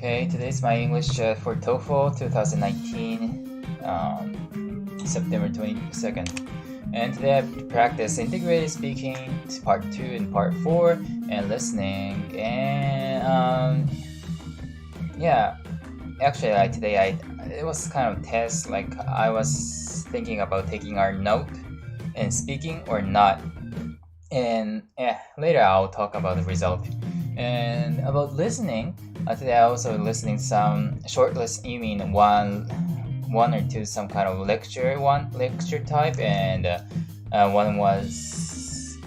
Okay, today's my English for TOEFL 2019, September 22nd. And today I practice integrated speaking, part 2 and part 4, and listening. And today it was kind of test, like I was thinking about taking our note and speaking or not. And later I'll talk about the result. And about listening, today I also listening some short list. You mean one or two, some kind of lecture type, and one was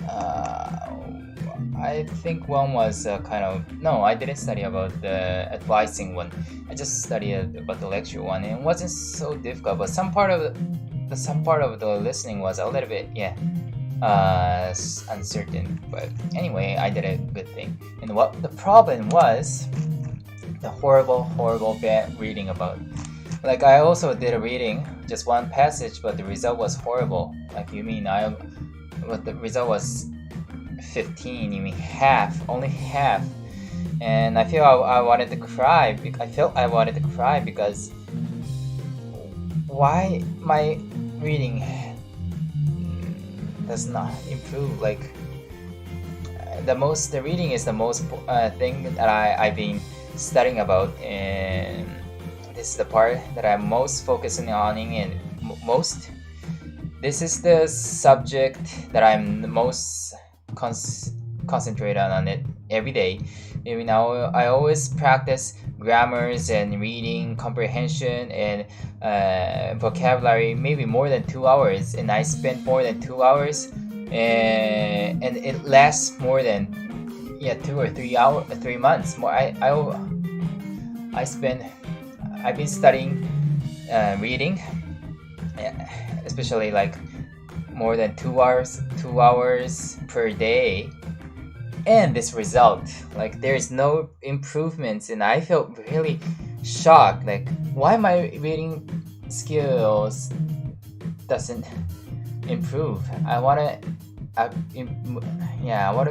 I think one was I didn't study about the advising one. I just studied about the lecture one, and it wasn't so difficult. But some part of the listening was a little bit uncertain. But anyway, I did a good thing. And what the problem was, the horrible bad reading about. Like I also did a reading, just one passage, but the result was horrible. Like you mean but the result was 15, you mean only half. And I feel I wanted to cry. I felt I wanted to cry because why my reading does not improve. Like the reading is the most thing that I've been studying about, and this is the part that I'm most focusing on, and this is the subject that I'm the most concentrated on it every day. I always practice grammars and reading comprehension and vocabulary maybe more than 2 hours, and I spend more than 2 hours, and it lasts more than 2 or 3 months more. I've been studying reading, especially like more than 2 hours per day, and this result, like there's no improvements, and I felt really shocked. Like why my reading skills doesn't improve. I want to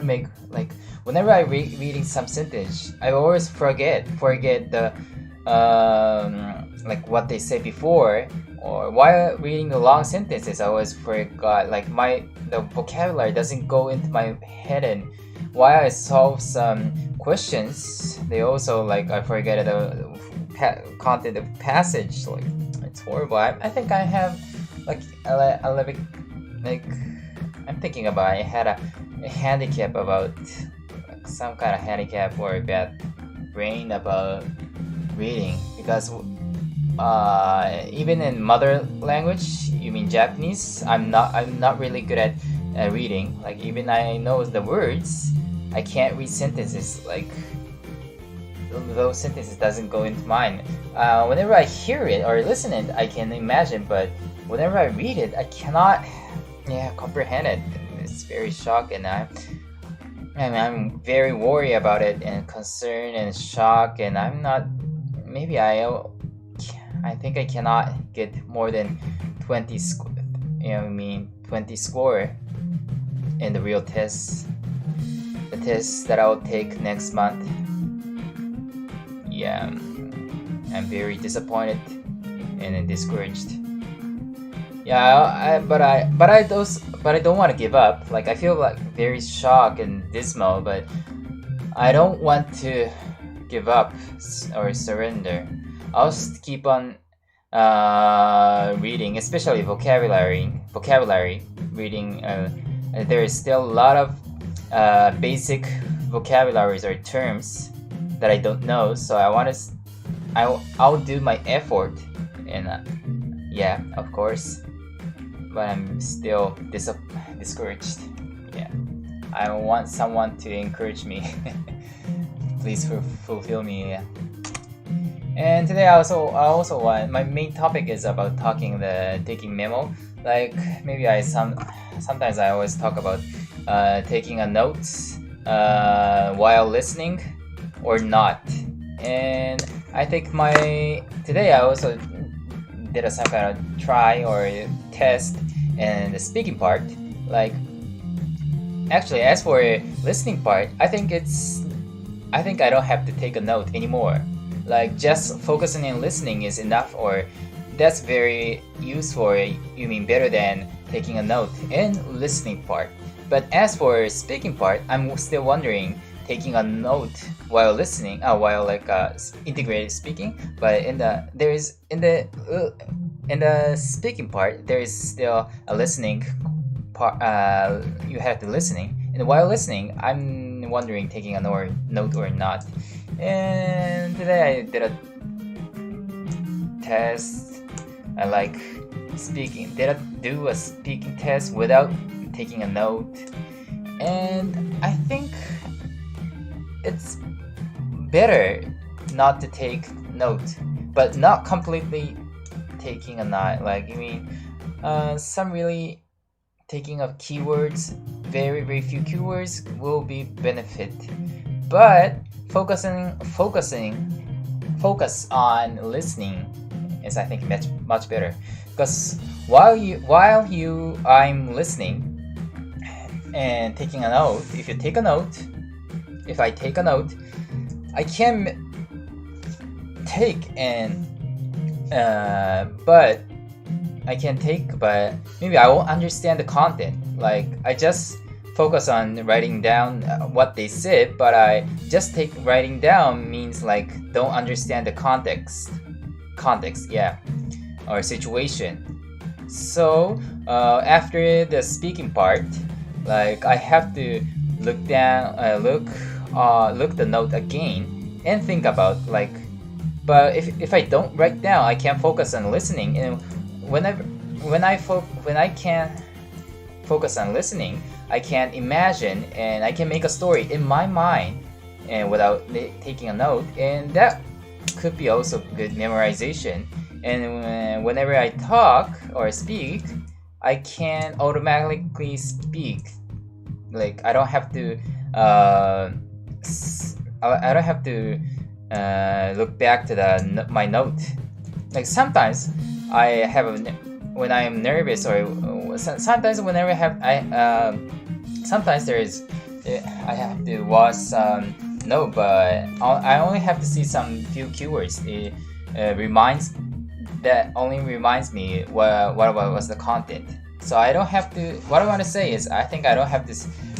make, like whenever I reading some sentence, I always forget the like what they said before, or while reading the long sentences I always forgot, like the vocabulary doesn't go into my head, and while I solve some questions, they also, like, I forget the content of passage. Like it's horrible. I think I have like a little bit, like I'm thinking about I had a handicap, about like, some kind of handicap or a bad brain about reading, because even in mother language, you mean Japanese, I'm not really good at reading. Like even I know the words, I can't read sentences. Like those sentences doesn't go into mind. Whenever I hear it or listen it, I can imagine, but whenever I read it, I cannot comprehend it. It's very shocking, and I'm very worried about it, and concerned and shocked, and I think I cannot get more than 20 score in the real test, the test that I'll take next month. I'm very disappointed and discouraged. But I don't want to give up. Like I feel like very shocked and dismal, but I don't want to give up or surrender. I'll just keep on reading, especially vocabulary reading. There is still a lot of basic vocabularies or terms that I don't know, so I'll do my effort, and of course, but I'm still discouraged. I want someone to encourage me. Please fulfill me. And today I also want, my main topic is about taking memo. Like maybe sometimes I always talk about taking a notes while listening or not. And I think today I also did some kind of try or test and the speaking part. Like actually, as for listening part, I think I don't have to take a note anymore. like just focusing and listening is enough, or that's very useful, you mean better than taking a note and listening part. But as for speaking part, I'm still wondering taking a note while listening, while integrated speaking. But in the speaking part, there is still a listening part. You have to listening, and while listening, I'm wondering taking a note or not. And today I did a test. I like speaking. Did I do a speaking test without taking a note? And I think it's better not to take note, but not completely taking a note. Like, you mean some really taking of keywords, very few keywords will be benefit, but focus on listening is, I think, much better, because while I'm listening and taking a note, if I take a note, I can take and but maybe I won't understand the content. Like, I just focus on writing down what they said, but I just take writing down means like don't understand the context, yeah, or situation. So after the speaking part, like I have to look the note again and think about like. But if I don't write down, I can't focus on listening. And when I can't focus on listening, I can imagine and I can make a story in my mind, and without taking a note, and that could be also good memorization. And whenever I talk or speak, I can automatically speak. Like I don't have to look back to my note. Like sometimes I have when I am nervous, or sometimes whenever sometimes I have to watch some note, but I only have to see some few keywords. It only reminds me what was the content. So I don't have to. What I want to say is, I think I don't have to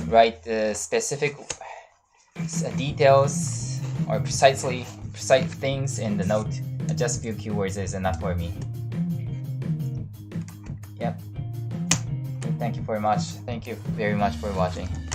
write the specific details or precise things in the note. Just few keywords is enough for me. Yep. Thank you very much for watching.